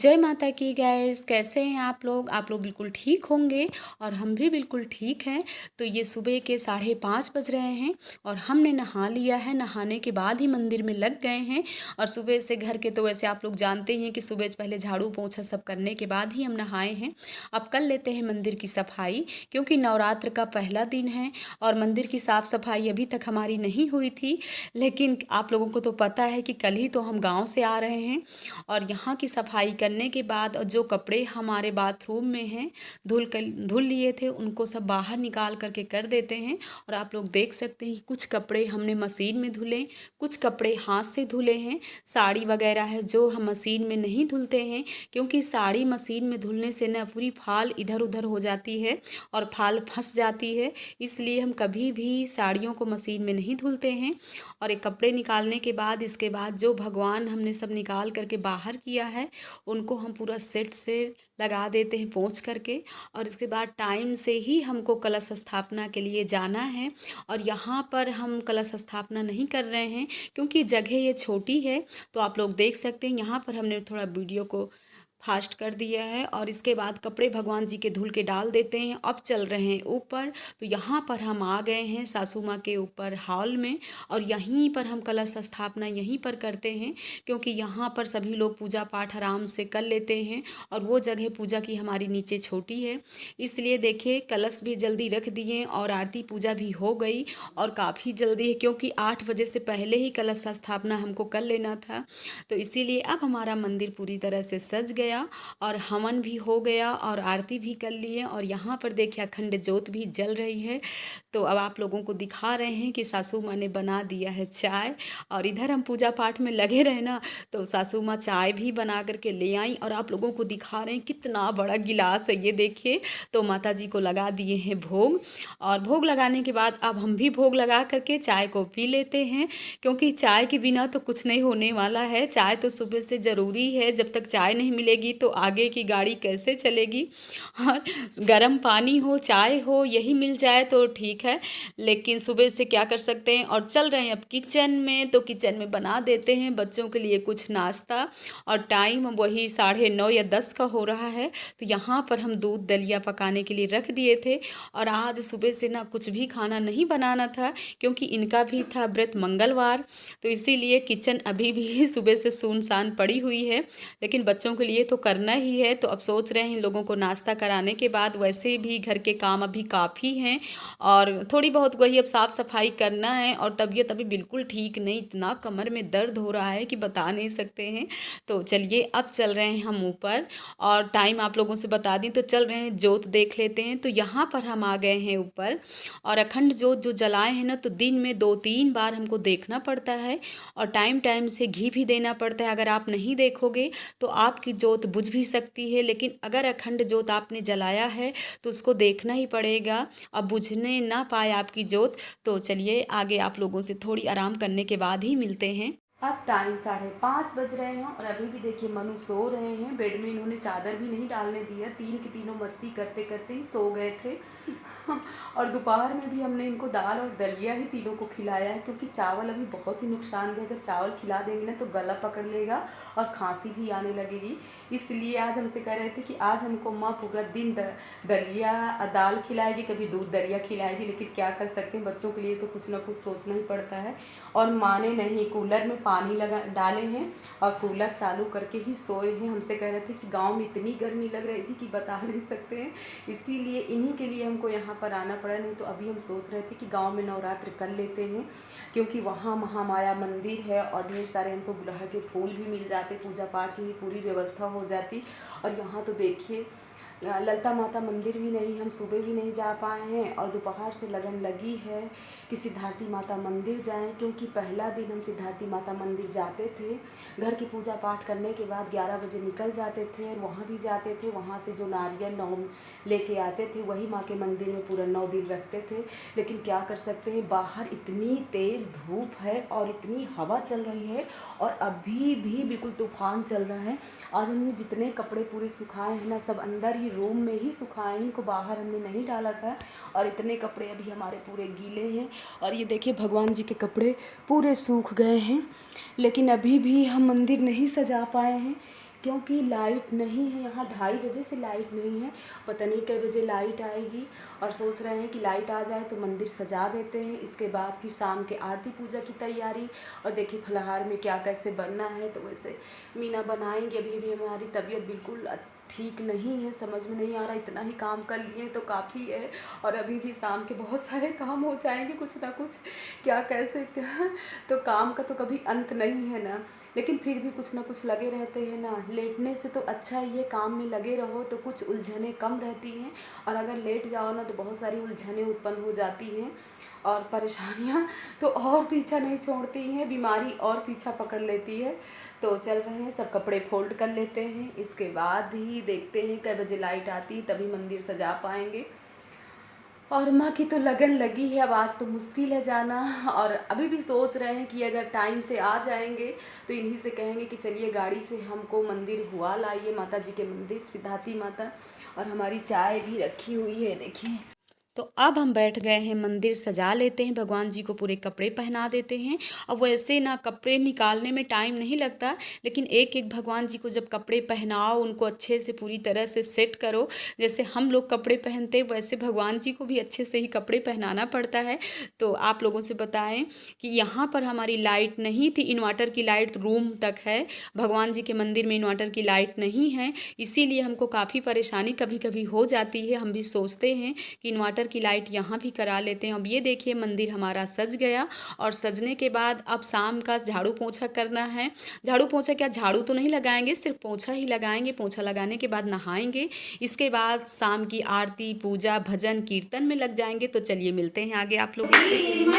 जय माता की गाइस, कैसे हैं आप लोग? आप लोग बिल्कुल ठीक होंगे और हम भी बिल्कुल ठीक हैं। तो ये सुबह के 5:30 बज रहे हैं और हमने नहा लिया है। नहाने के बाद ही मंदिर में लग गए हैं। और सुबह से घर के तो वैसे आप लोग जानते हैं कि सुबह पहले झाड़ू पोंछा सब करने के बाद ही हम नहाए हैं। अब कर लेते हैं मंदिर की सफाई, क्योंकि नवरात्र का पहला दिन है और मंदिर की साफ़ सफाई अभी तक हमारी नहीं हुई थी। लेकिन आप लोगों को तो पता है कि कल ही तो हम गाँव से आ रहे हैं और यहाँ की सफाई करने के बाद जो कपड़े हमारे बाथरूम में हैं धुल लिए थे, उनको सब बाहर निकाल करके कर देते हैं। और आप लोग देख सकते हैं कि कुछ कपड़े हमने मशीन में धुले, कुछ कपड़े हाथ से धुले हैं। साड़ी वगैरह है जो हम मशीन में नहीं धुलते हैं, क्योंकि साड़ी मशीन में धुलने से ना पूरी फाल इधर उधर हो जाती है और फाल फंस जाती है। इसलिए हम कभी भी साड़ियों को मशीन में नहीं धुलते हैं। और एक कपड़े निकालने के बाद इसके बाद जो भगवान हमने सब निकाल करके बाहर किया है, उनको हम पूरा सेट से लगा देते हैं पोंछ करके। और इसके बाद टाइम से ही हमको कलश स्थापना के लिए जाना है। और यहाँ पर हम कलश स्थापना नहीं कर रहे हैं क्योंकि जगह ये छोटी है। तो आप लोग देख सकते हैं यहाँ पर हमने थोड़ा वीडियो को फास्ट कर दिया है। और इसके बाद कपड़े भगवान जी के धुल के डाल देते हैं। अब चल रहे हैं ऊपर। तो यहाँ पर हम आ गए हैं सासू माँ के ऊपर हॉल में, और यहीं पर हम कलश स्थापना यहीं पर करते हैं, क्योंकि यहाँ पर सभी लोग पूजा पाठ आराम से कर लेते हैं। और वो जगह पूजा की हमारी नीचे छोटी है, इसलिए देखिए कलश भी जल्दी रख दिए और आरती पूजा भी हो गई। और काफ़ी जल्दी है क्योंकि 8 बजे से पहले ही कलश स्थापना हमको कर लेना था। तो इसीलिए अब हमारा मंदिर पूरी तरह से सज गया और हवन भी हो गया और आरती भी कर लिए। और यहाँ पर देखिए अखंड ज्योत भी जल रही है। तो अब आप लोगों को दिखा रहे हैं कि सासू माँ ने बना दिया है चाय। और इधर हम पूजा पाठ में लगे रहे ना, तो सासू माँ चाय भी बना करके ले आई और आप लोगों को दिखा रहे हैं कितना बड़ा गिलास है ये देखिए। तो माता जी को लगा दिए हैं भोग, और भोग लगाने के बाद अब हम भी भोग लगा करके चाय को पी लेते हैं, क्योंकि चाय के बिना तो कुछ नहीं होने वाला है। चाय तो सुबह से ज़रूरी है, जब तक चाय नहीं मिलेगी तो आगे की गाड़ी कैसे चलेगी। और गर्म पानी हो चाय हो यही मिल जाए तो ठीक है, लेकिन सुबह से क्या कर सकते हैं। और चल रहे हैं अब किचन में, तो किचन में बना देते हैं बच्चों के लिए कुछ नाश्ता। और टाइम वही 9:30 या 10 का हो रहा है। तो यहाँ पर हम दूध दलिया पकाने के लिए रख दिए थे। और आज सुबह से ना कुछ भी खाना नहीं बनाना था, क्योंकि इनका भी था व्रत मंगलवार। तो इसीलिए किचन अभी भी सुबह से सुनसान पड़ी हुई है, लेकिन बच्चों के लिए तो करना ही है। तो अब सोच रहे हैं इन लोगों को नाश्ता कराने के बाद, वैसे भी घर के काम अभी काफ़ी हैं और थोड़ी बहुत वही अब साफ़ सफाई करना है। और तबीयत अभी बिल्कुल ठीक नहीं, इतना कमर में दर्द हो रहा है कि बता नहीं सकते हैं। तो चलिए अब चल रहे हैं हम ऊपर, और टाइम आप लोगों से बता दी तो चल रहे हैं ज्योत देख लेते हैं। तो यहाँ पर हम आ गए हैं ऊपर, और अखंड ज्योत जो जलाए हैं ना, तो दिन में 2-3 बार हमको देखना पड़ता है और टाइम टाइम से घी भी देना पड़ता है। अगर आप नहीं देखोगे तो आपकी ज्योत बुझ भी सकती है, लेकिन अगर अखंड ज्योत आपने जलाया है तो उसको देखना ही पड़ेगा। अब बुझने ना पाए आपकी ज्योत। तो चलिए आगे आप लोगों से थोड़ी आराम करने के बाद ही मिलते हैं। अब टाइम 5:30 बज रहे हैं और अभी भी देखिए मनु सो रहे हैं। बेड में इन्होंने चादर भी नहीं डालने दिया, तीन की तीनों मस्ती करते करते ही सो गए थे। और दोपहर में भी हमने इनको दाल और दलिया ही तीनों को खिलाया है, क्योंकि चावल अभी बहुत ही नुकसानदेह, अगर चावल खिला देंगे ना तो गला पकड़ लेगा और खांसी भी आने लगेगी। इसलिए आज हमसे कह रहे थे कि आज हमको माँ पूरा दिन दलिया दाल खिलाएगी, कभी दूध दलिया खिलाएगी, लेकिन क्या कर सकते हैं, बच्चों के लिए तो कुछ ना कुछ सोचना ही पड़ता है। और माने नहीं, कूलर में पानी लगा डाले हैं और कूलर चालू करके ही सोए हैं। हमसे कह रहे थे कि गांव में इतनी गर्मी लग रही थी कि बता नहीं सकते हैं, इसीलिए इन्हीं के लिए हमको यहाँ पर आना पड़ा। नहीं तो अभी हम सोच रहे थे कि गांव में नवरात्र कर लेते हैं, क्योंकि वहाँ महामाया मंदिर है और ढेर सारे हमको गुड़हल के फूल भी मिल जाते, पूजा पाठ की भी पूरी व्यवस्था हो जाती। और यहाँ तो देखिए ललिता माता मंदिर भी नहीं, हम सुबह भी नहीं जा पाए हैं। और दोपहर से लगन लगी है कि सिद्धार्थी माता मंदिर जाएं, क्योंकि पहला दिन हम सिद्धार्थी माता मंदिर जाते थे, घर की पूजा पाठ करने के बाद 11 बजे निकल जाते थे और वहाँ भी जाते थे। वहाँ से जो नारियल नौ लेके आते थे वही माँ के मंदिर में पूरा 9 दिन रखते थे। लेकिन क्या कर सकते हैं, बाहर इतनी तेज़ धूप है और इतनी हवा चल रही है और अभी भी बिल्कुल तूफान चल रहा है। आज हमने जितने कपड़े पूरे सुखाए हैं ना, सब अंदर ही रूम में ही सुखाए हैं, इनको बाहर हमने नहीं डाला था। और इतने कपड़े अभी हमारे पूरे गीले हैं। और ये देखिए भगवान जी के कपड़े पूरे सूख गए हैं, लेकिन अभी भी हम मंदिर नहीं सजा पाए हैं, क्योंकि लाइट नहीं है यहाँ, 2:30 बजे से लाइट नहीं है। पता नहीं कै बजे लाइट आएगी, और सोच रहे हैं कि लाइट आ जाए तो मंदिर सजा देते हैं। इसके बाद फिर शाम के आरती पूजा की तैयारी, और देखिए फलाहार में क्या कैसे बनना है। तो वैसे मीना बनाएंगे। अभी अभी हमारी तबीयत बिल्कुल ठीक नहीं है, समझ में नहीं आ रहा, इतना ही काम कर लिए तो काफ़ी है, और अभी भी शाम के बहुत सारे काम हो जाएंगे कुछ ना कुछ, क्या कैसे तो काम का तो कभी अंत नहीं है ना, लेकिन फिर भी कुछ ना कुछ लगे रहते हैं ना। लेटने से तो अच्छा ही है, काम में लगे रहो तो कुछ उलझनें कम रहती हैं, और अगर लेट जाओ ना तो बहुत सारी उलझनें उत्पन्न हो जाती हैं, और परेशानियां तो और पीछा नहीं छोड़ती हैं, बीमारी और पीछा पकड़ लेती है। तो चल रहे हैं, सब कपड़े फोल्ड कर लेते हैं, इसके बाद ही देखते हैं कै बजे लाइट आती है, तभी मंदिर सजा पाएंगे। और माँ की तो लगन लगी है, अब आज तो मुश्किल है जाना, और अभी भी सोच रहे हैं कि अगर टाइम से आ जाएंगे तो इन्हीं से कहेंगे कि चलिए गाड़ी से हमको मंदिर हुआ लाइए, माता जी के मंदिर सिद्धार्थी माता। और हमारी चाय भी रखी हुई है देखिए। तो अब हम बैठ गए हैं, मंदिर सजा लेते हैं, भगवान जी को पूरे कपड़े पहना देते हैं। अब वैसे ना कपड़े निकालने में टाइम नहीं लगता, लेकिन एक एक भगवान जी को जब कपड़े पहनाओ, उनको अच्छे से पूरी तरह से सेट करो, जैसे हम लोग कपड़े पहनते वैसे भगवान जी को भी अच्छे से ही कपड़े पहनाना पड़ता है। तो आप लोगों से बताएं कि यहाँ पर हमारी लाइट नहीं थी, इन्वर्टर की लाइट रूम तक है, भगवान जी के मंदिर में इन्वर्टर की लाइट नहीं है, इसीलिए हमको काफ़ी परेशानी कभी कभी हो जाती है। हम भी सोचते हैं कि इन्वर्टर की लाइट यहाँ भी करा लेते हैं। अब ये देखिए मंदिर हमारा सज गया, और सजने के बाद अब शाम का झाड़ू पोछा करना है। झाड़ू पोछा क्या, झाड़ू तो नहीं लगाएंगे, सिर्फ पोछा ही लगाएंगे। पोछा लगाने के बाद नहाएंगे, इसके बाद शाम की आरती पूजा भजन कीर्तन में लग जाएंगे। तो चलिए मिलते हैं आगे आप लोगों से।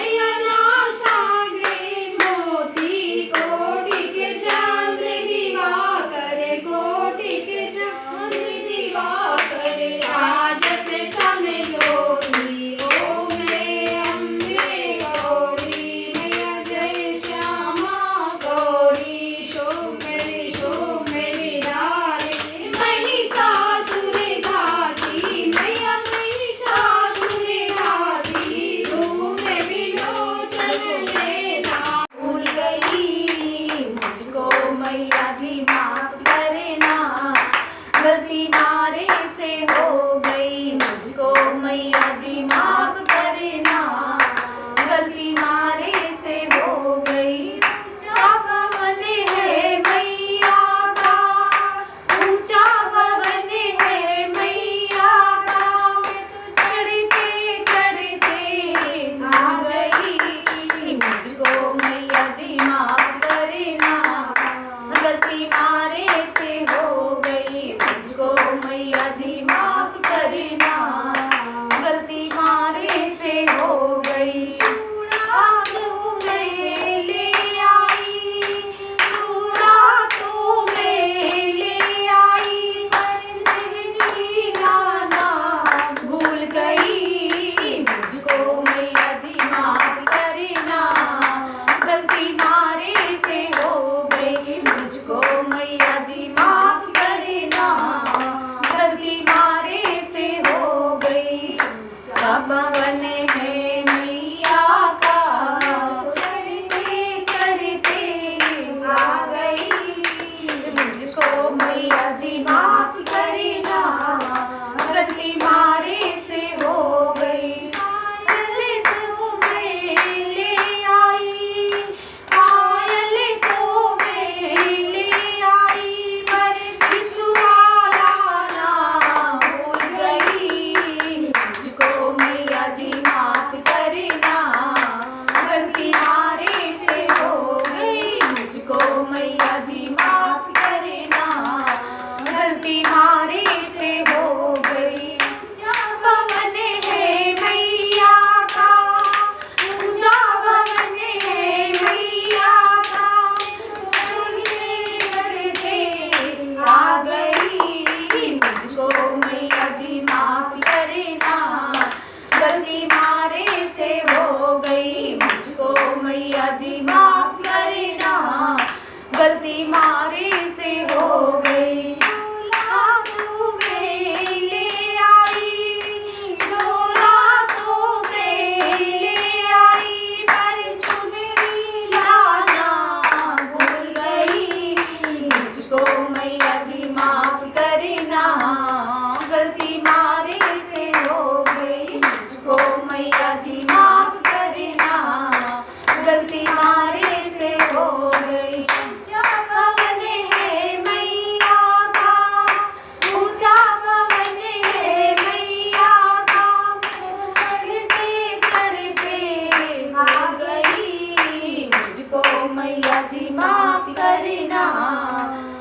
मैया जी माफ करना,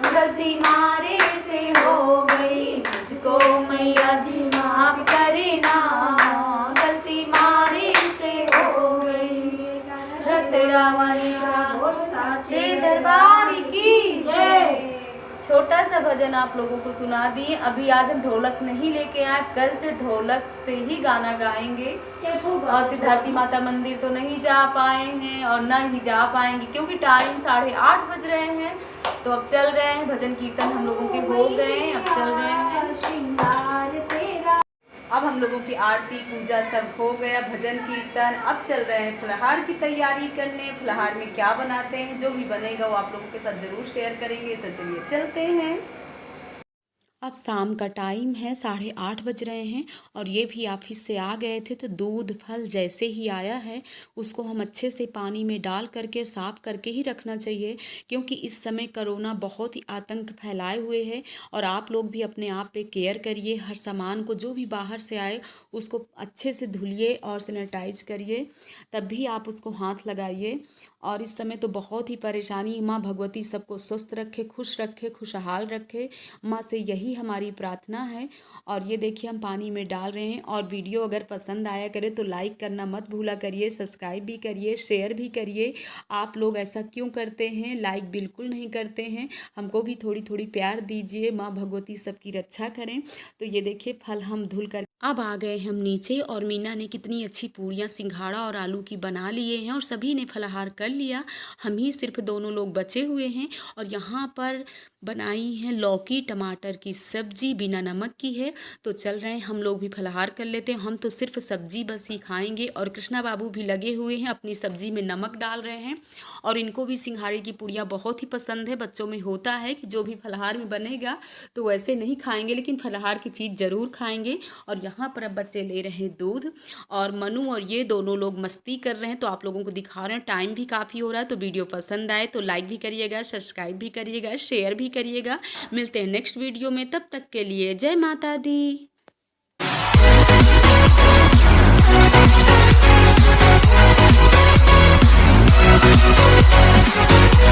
गलती मारे से हो गई मुझको मैया जी माफ करना, गलती मारे से हो गई। दशहरा वाली का साचे दरबार की जय। छोटा सा भजन आप लोगों को सुना दिए। अभी आज हम ढोलक नहीं लेके आए, कल से ढोलक से ही गाना गाएंगे। और सिद्धार्थी माता मंदिर तो नहीं जा पाए हैं और ना ही जा पाएंगे क्योंकि टाइम 8:30 बज रहे हैं। तो अब चल रहे हैं, भजन कीर्तन हम लोगों के हो गए हैं, अब चल रहे हैं श्रृंगार तेरा। अब हम लोगों की आरती पूजा सब हो गया, भजन कीर्तन। अब चल रहे हैं फलाहार की तैयारी करने। फलाहार में क्या बनाते हैं, जो भी बनेगा वो आप लोगों के साथ ज़रूर शेयर करेंगे। तो चलिए चलते हैं। अब शाम का टाइम है, 8:30 बज रहे हैं और ये भी ऑफिस से आ गए थे। तो दूध फल जैसे ही आया है उसको हम अच्छे से पानी में डाल करके साफ़ करके ही रखना चाहिए, क्योंकि इस समय कोरोना बहुत ही आतंक फैलाए हुए है। और आप लोग भी अपने आप पे केयर करिए। हर सामान को जो भी बाहर से आए उसको अच्छे से धुलिए और सैनिटाइज करिए, तब भी आप उसको हाथ लगाइए। और इस समय तो बहुत ही परेशानी, माँ भगवती सबको स्वस्थ रखे, खुश रखे, खुशहाल रखे। माँ से यही हमारी प्रार्थना है। और ये देखिए हम पानी में डाल रहे हैं। और वीडियो अगर पसंद आया करे तो लाइक करना मत भूला करिए, सब्सक्राइब भी करिए, शेयर भी करिए। आप लोग ऐसा क्यों करते हैं, लाइक बिल्कुल नहीं करते हैं। हमको भी थोड़ी थोड़ी प्यार दीजिए, माँ भगवती सबकी रक्षा करें। तो ये देखिए फल हम धुल कर अब आ गए हम नीचे। और मीना ने कितनी अच्छी पूड़ियाँ सिंघाड़ा और आलू की बना लिए हैं और सभी ने फलाहार कर लिया। हम ही सिर्फ दोनों लोग बचे हुए हैं। और यहाँ पर बनाई है लौकी टमाटर की सब्जी, बिना नमक की है। तो चल रहे हैं हम लोग भी फलाहार कर लेते हैं। हम तो सिर्फ सब्जी बस ही खाएंगे। और कृष्णा बाबू भी लगे हुए हैं, अपनी सब्जी में नमक डाल रहे हैं। और इनको भी सिंघाड़े की पूड़ियाँ बहुत ही पसंद है। बच्चों में होता है कि जो भी फलाहार में बनेगा तो वैसे नहीं खाएंगे, लेकिन फलाहार की चीज़ ज़रूर खाएंगे। और यहाँ पर अब बच्चे ले रहे हैं दूध और मनु और ये दोनों लोग मस्ती कर रहे हैं। तो आप लोगों को दिखा रहे हैं, टाइम भी काफ़ी हो रहा है। तो वीडियो पसंद आए तो लाइक भी करिएगा, सब्सक्राइब भी करिएगा, शेयर भी करिएगा। मिलते हैं नेक्स्ट वीडियो में, तब तक के लिए जय माता दी।